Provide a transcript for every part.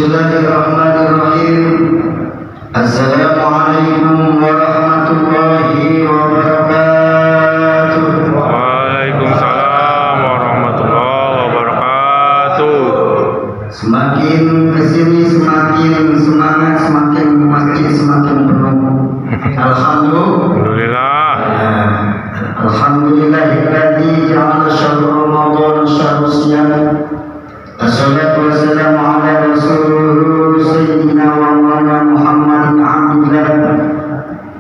Bismillahirrahmanirrahim. Assalamualaikum warahmatullahi wabarakatuh. Waalaikumsalam warahmatullahi wabarakatuh. Semakin kesini semakin semangat, semakin masjid semakin penuh. Alhamdulillah. Alhamdulillahilladzi ja'ala syahrul Ramadan syahrul siyam. Assalatu wassalamu ala rasulullah sayyidina wa maulana Muhammadin abdillah.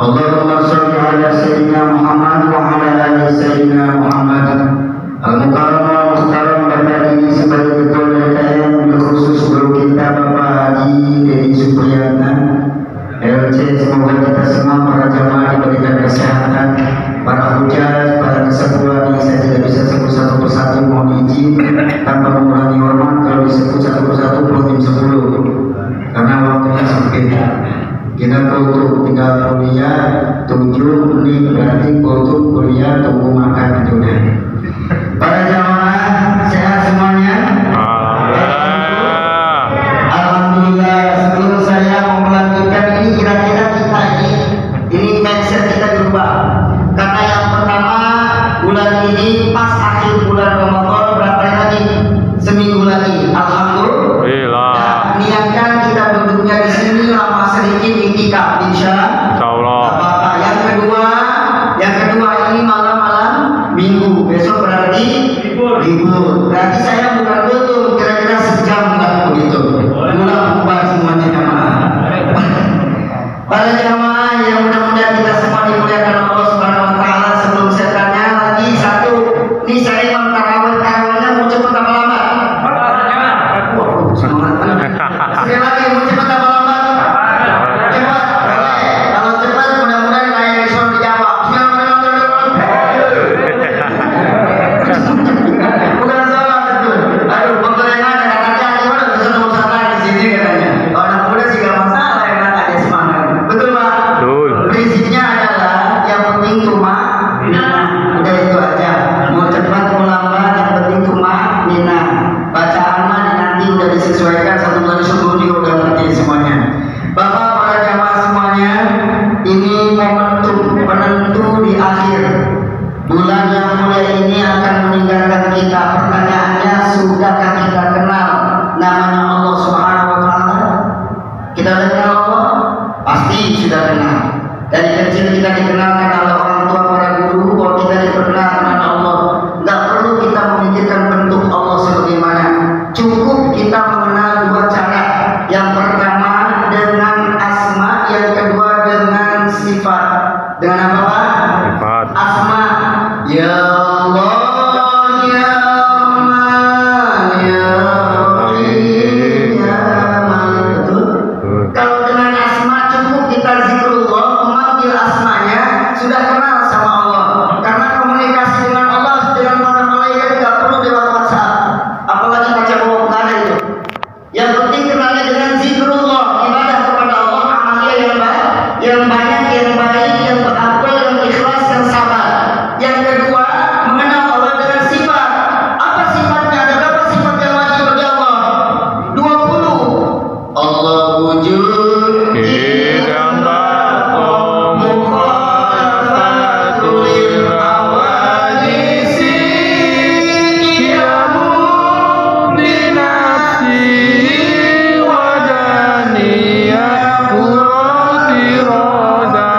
Allahumma shalli ala sayyidina Muhammad wa ala ali sayyidina Muhammad. Al-Mukarram al-Muhtaram Bapak ini sebagai ketua DKM khusus guru kita Bapak Haji Dedi Supriyatna LC. Semoga kita semua para jamaah diberikan kesehatan, para hujat, para kesatuan yang saya tidak bisa sebut satu persatu, mohon izin tanpa mengurangi hormat. Kalau disebut satu persatu perlu tim 10 karena waktunya sempit. Kita kultur tinggal kuliah 7 menit, berarti kultur kuliah tunggu makan juga. Para jamaah sehat semuanya? Alhamdulillah. Sebelum saya mau melanjutkan ini, kira-kira kita ini mindset kita berubah. Karena yang pertama, bulan ini pas akhir bulan Ramadan, berapa lagi? Seminggu lagi. Alhamdulillah. Nah, niatkan kita duduknya di sini lama sedikit iktikaf, insya Allah. Yang kedua ini malam-malam Minggu, besok berarti libur. Berarti saya bukan betul, kira-kira sejam lah begitu. Mulai bubar semuanya jamaah. Para jamaah yang mudah-mudahan kita semua dimuliakan Allah Subhanahu wa taala. Sebelum saya tanya lagi satu, ini saya imam tarawihnya mau cepat apa lambat? Sekali lagi, mau cepat apa lambat? Cepat. Kalau cepat mudah-mudahan kayak disuruh dijawab. Bukan salah itu. Aduh, penggorengan ada kata gimana bisa masalah di sini katanya. Kalau anak muda sih gak masalah, enak ada semangat. Betul Pak? Betul. Prinsipnya adalah yang penting cuma udah itu aja. Mau cepat mau lambat yang penting cuma minat. Bacaan mah nanti udah disesuaikan, satu bulan sebelum juga udah ngerti semuanya. Bapak, para jamaah semuanya, ini momentum penentu di akhir bulan yang mulia ini akan meninggalkan kita. Pertanyaannya, sudahkah kita kenal namanya Allah Subhanahu wa taala? Kita sudah kenal Allah? Pasti sudah kenal. Dari kecil kita dikenalkan oleh orang tua, para guru, bahwa kita diperkenalkan dengan Allah. Tidak perlu kita memikirkan bentuk Allah sebagaimana. Cukup kita mengenal dua cara. Yang pertama dengan asma, yang kedua dengan sifat. Dengan apa Pak? Sifat. Asma. Ya Allah, ya Rahman, ya Rahim, ya Malik. Betul? Kalau dengan asma cukup kita zikrullah, memanggil asmanya, sudah kenal sama Allah. Karena komunikasi dengan Allah, dengan para malaikat tidak perlu lewat WhatsApp, apalagi baca bawah ada itu. Yang penting kenalnya dengan zikrullah, ibadah kepada Allah, amalia yang banyak, yang baik, yang berakal, yang ikhlas, yang sabar. Yang kedua, mengenal Allah dengan sifat. Apa sifatnya? Ada berapa sifat yang wajib bagi Allah? 20. Allah wujud, Idam bakum mukhalafatul awadisi Qiyamun binafsi Wadaniyah kurati roda.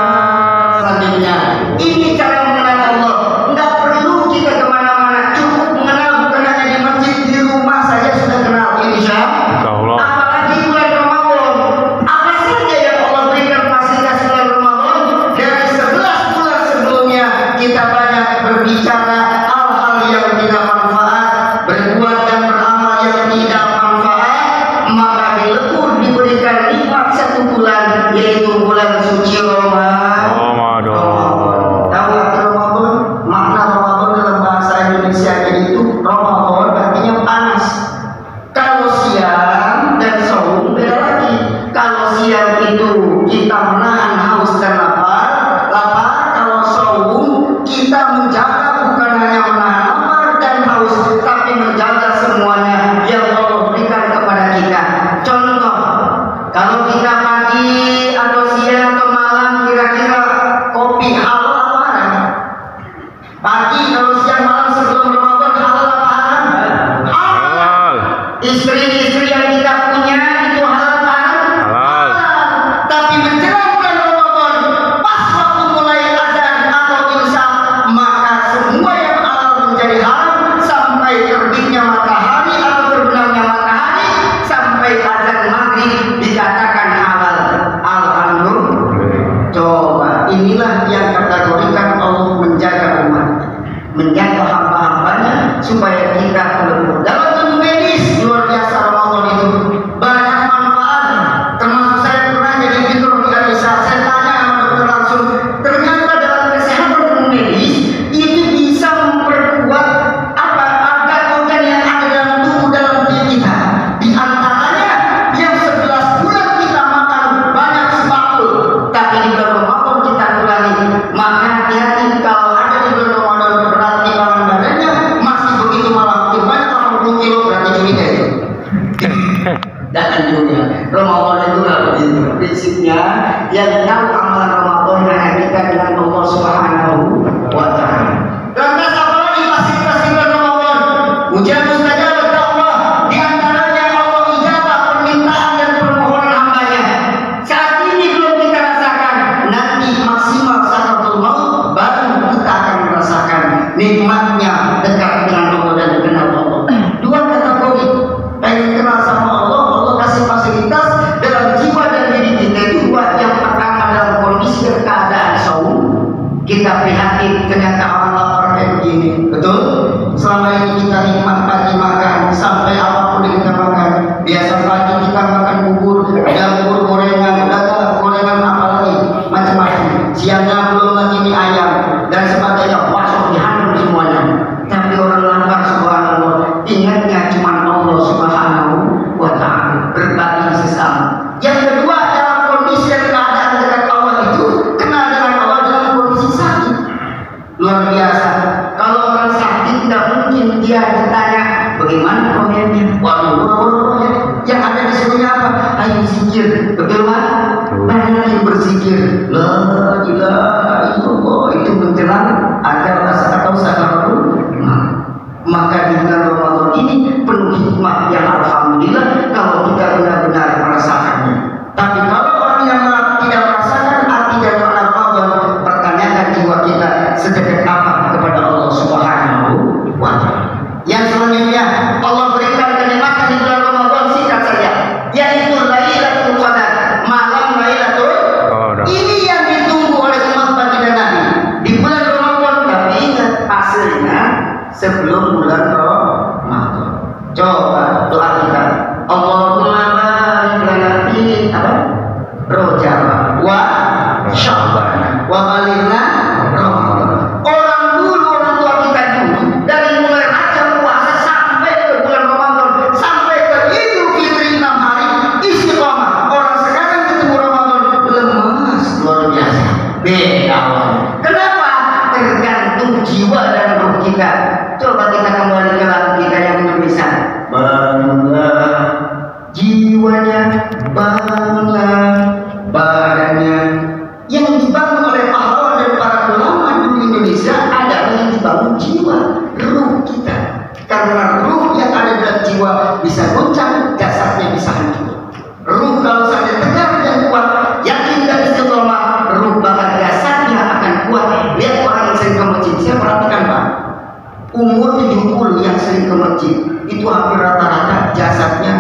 inilah yang kategorikan Allah menjaga umat, menjaga hamba-hambanya supaya kita terlebur. Dalam ilmu medis luar biasa Ramadan itu banyak manfaat. Termasuk saya pernah jadi mikroorganisasi. Saya tanya sama dokter langsung, ternyata dalam kesehatan ilmu medis itu bisa memperkuat apa organ-organ yang ada dalam tubuh dalam diri kita. Di antaranya yang 11 bulan kita makan banyak sebakul, tapi di bulan Ramadan kita kurangi. Maka hati-hati kalau ada di bulan Ramadan berat timbangan badannya masih begitu malah banyak 80 kilo, berarti curiga itu. Dan juga Ramadan itu nggak begitu. Prinsipnya yang tahu amalan Ramadan hanya kita dengan Allah Subhanahu wa Ta'ala. Lantas apalagi fasilitas di bulan Ramadan? Ujian mustajab kepada Allah. Di antaranya Allah ijabah permintaan dan permohonan hambanya. Saat ini belum kita rasakan, nanti maksimal sakaratul maut baru kita akan merasakan nikmatnya dekat dengan Allah dan kenal Allah. Dua kategori, pengen kenal sama Allah, Allah kasih fasilitas dalam jiwa dan diri kita itu dua. Yang pertama dalam kondisi dan keadaan saum, kita prihatin ternyata orang lapar kayak begini, betul? Selama ini kita nikmat pagi makan sampai apapun yang kita makan. Biasa pagi kita makan bubur, ada bubur gorengan, ada gorengan apa lagi, macam-macam. Siangnya belum lagi mie ayam dan sebagainya, masuk dihantam semuanya. Tapi orang lapar subhanallah, ingatnya cuma Allah Subhanahu wa Ta'ala, berbagi sesama. Yang kedua dalam kondisi dan keadaan dekat Allah itu kenal dengan Allah dalam kondisi sakit. Luar biasa. Kalau orang sakit tidak mungkin dia ditanya bagaimana proyeknya. Waduh, yang ada di seluruhnya apa? Ayo zikir, betul kan? Banyak yang berzikir. La ilaha illallah, itu menjelang agar atau sakaratul maut. Maka di bulan Ramadan ini penuh hikmah yang alhamdulillah kalau kita benar-benar merasakannya. Tapi kalau orang yang tidak merasakan arti dan makna Ramadan, pertanyakan jiwa kita sedekat apa kepada Allah Subhanahu wa Ta'ala. Yang selanjutnya Allah berikan kenikmatan di bulan Ramadan, singkat saja, yaitu Lailatul Qadar, malam Lailatul Qadar. Ini yang ditunggu oleh umat baginda Nabi di bulan Ramadan. Tapi ingat hasilnya sebelum bulan Ramadan. Coba doa kita, Allahumma barik lana fi Rajab wa Sya'ban wa balighna Ramadan. Orang dulu, orang tua kita dulu, dari mulai Rajab puasa sampai ke bulan Ramadan, sampai ke Idul Fitri 6 hari istiqomah. Orang sekarang ketemu Ramadan lemas luar biasa. Beda. Kenapa? Tergantung jiwa dan roh kita. Coba kita kembali ke lagu kita yang bisa. Bangunlah jiwanya, bangunlah badannya. Yang dibangun oleh pahlawan dan para ulama di Indonesia adalah yang dibangun jiwa, ruh kita. Karena ruh yang ada dalam jiwa bisa goncang, jasadnya bisa hancur. Ruh kalau saja tegar dan kuat, yakin dan istiqomah, ruh bahkan jasadnya akan kuat. Lihat orang yang sering ke masjid, saya perhatikan Pak, umur 70 yang sering ke masjid itu hampir rata-rata jasadnya,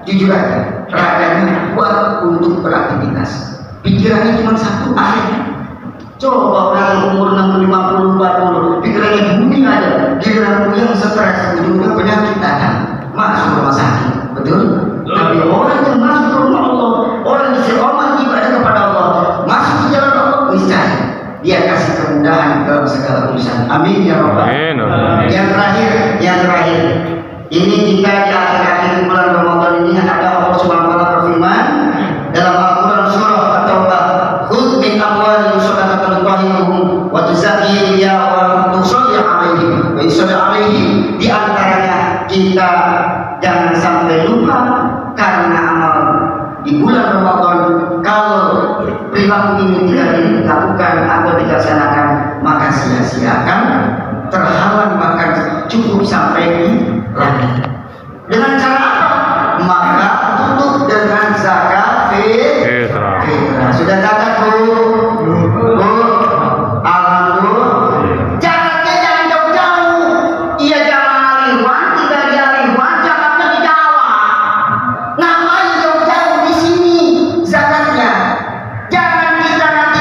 jujur aja, raganya kuat untuk beraktivitas. Pikirannya cuma satu, akhirnya. Coba orang yang umur 60, 50, 40, pikirannya bunyi aja, giliran yang stres, ujungnya penyakit datang, masuk rumah sakit, betul? Tapi orang yang masuk ke rumah Allah, orang yang istiqomah ibadah kepada Allah, masuk ke jalan Allah, niscaya dia kasih kemudahan dalam segala urusan. Amin ya Rabbal Alamin. Yang terakhir, ini kita di akhir-akhir bulan Ramadan ini ada Allah Subhanahu wa Ta'ala berfirman dalam Al-Quran surah At-Taubah, "Khudh min amwalihim shadaqatan tutahhiruhum wa tuzakkihim biha wa tusalli 'alaihim wa yusalli 'alaihim." Di antaranya kita jangan sampai lupa karena amal di bulan Ramadan. Kalau perilaku ini tidak dilakukan atau dilaksanakan, maka sia-siakan, terhalang makan cukup sampai di langit. Dengan cara apa? Maka tutup dengan zakat fitrah. Sudah zakat Bu? Alhamdulillah. Zakatnya jangan jauh-jauh. Iya, jangan Aliwan, tidak di Aliwan, zakatnya di Jawa. Ngapain jauh-jauh di sini zakatnya? Jangan kita nanti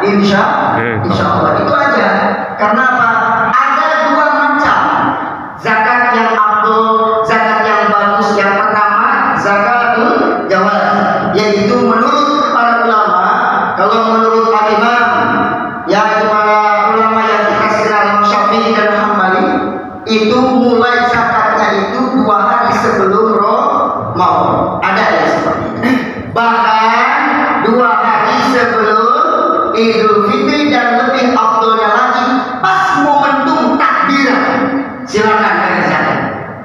Insya Allah itu aja. Karena apa? Ada dua macam zakat yang abdul, zakat yang bagus. Yang pertama zakatul jawaz, yaitu menurut para ulama, kalau menurut al-imam yaitu para ulama yang dikasih dalam Syafi'i dan Hambali, itu mulai zakatnya itu 2 hari sebelum Ramadan. Ada yang seperti itu. Bahkan 2 hari sebelum Idul Fitri, dan lebih afdolnya lagi pas momentum takbiran. Silakan kalian zakat.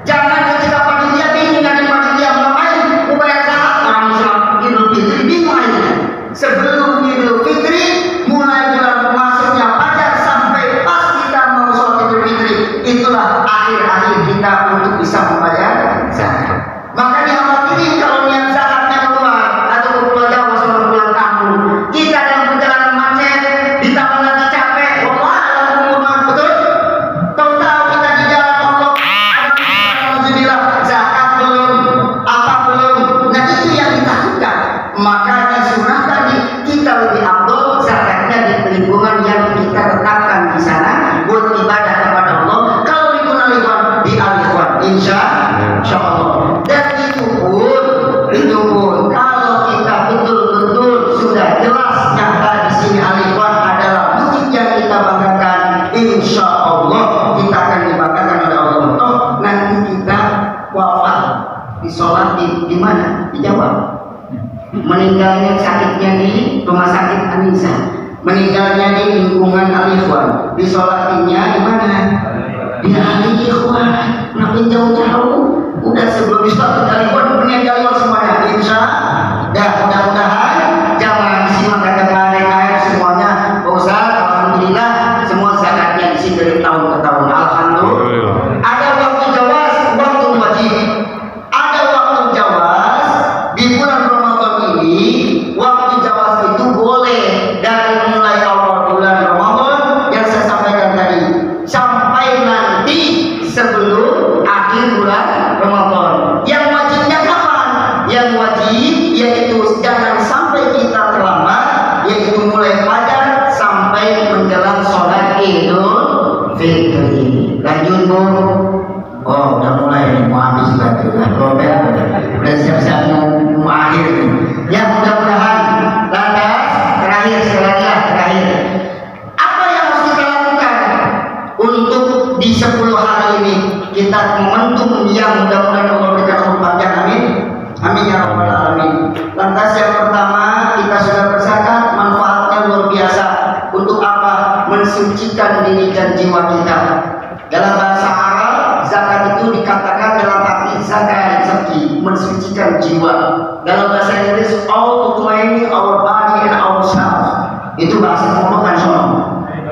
Jangan ketika panitia bingung dari panitia ngapain membayar zakat, orang Islam Idul Fitri bingung aja. Sebelum Idul Fitri, mulai bulan masuknya Fajar sampai pas kita mau sholat Idul Fitri, itulah akhir-akhir kita untuk bisa membayar zakat. Maka dikhawatirin kalau niat zakatnya keluar atau ke Pulau Jawa sama pulang kampung, kita dalam perjalanan macet, ditambah lagi capek, betul? Tahu-tahu kita di jalan Allah, alhamdulillah zakat belum, apa belum. Nah itu yang ditakutkan. Maka disunahkan kita lebih afdol zakatnya di lingkungan yang kita tetapkan di sana buat ibadah kepada Allah. Kalau dikunalikan di al-ikhwan, insya Allah. Dan itu pun kalau kita betul-betul sudah jelas nyata di sini al-ikhwan adalah masjid yang kita banggakan, insya Allah kita akan dibanggakan oleh Allah. Toh nanti kita wafat disolat di mana? Di Jawa. Meninggalnya sakitnya di rumah sakit Anissa, meninggalnya di lingkungan al-ikhwan, disolatinya di mana? Di al-ikhwan. Makin jauh-jauh udah sebelum disolat di al-ikhwan meninggal semuanya. Insya Allah mudah-mudahan jangan disimak kata air semuanya. Pak Ustaz, alhamdulillah semua zakatnya di sini dari tahun ke tahun. Alhamdulillah. Ada waktu jawaz, waktu wajib. Ada waktu jawaz di bulan Ramadan ini. Waktu jawaz itu boleh dari mulai awal bulan Ramadan yang saya sampaikan tadi sampai nanti sebelum akhir bulan Ramadan. Yang wajibnya kapan? Yang wajib yaitu jangan sampai kita terlambat, yaitu mulai fajar sampai menjelang sholat Idul Fitri. Lanjut Bu. Oh udah mulai mau habis batu kan Robert udah siap-siap mau akhir nih. Ya mudah-mudahan lantas terakhir sekali terakhir. Apa yang harus kita lakukan untuk di 10 hari ini kita momentum yang mudah-mudahan Allah berikan umur panjang, amin. Amin ya rabbal alamin. Lantas yang pertama kita sudah berzakat, manfaatnya luar biasa. Untuk apa? Mensucikan diri dan jiwa kita. Dalam bahasa Arab zakat itu dikatakan dalam arti zakat zaki, mensucikan jiwa. Dalam bahasa Inggris all to clean our body and our self. Itu bahasa Arab kan sono.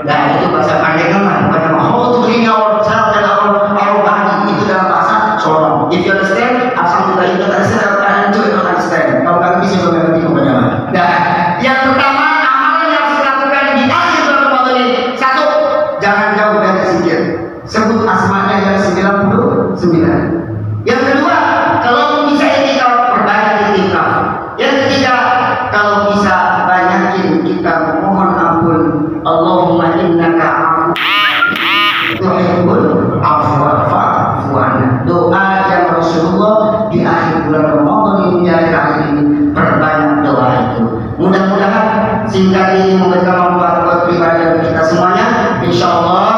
Nah itu bahasa panjang kan, pada how to clean our self and our body itu dalam bahasa sono. If you understand, alhamdulillah you understand. Kalau kalian bisa mengerti kepada. Nah, yang pertama amalan yang harus dilakukan di akhir bulan Ramadan ini, 1, jangan jauh dari zikir. Sebut asmanya yang 99. Yang kedua, kalau bisa itikaf, perbanyak itikaf. Yang ketiga, kalau bisa banyakin kita mohon ampun. Allahumma innaka tuhibbul afwa fa'fu anna. Doa yang Rasulullah di akhir bulan Ramadan ini, dari akhir ini, perbanyak doa itu. Mudah-mudahan singkat ini memberikan manfaat buat pribadi kita semuanya. Insya Allah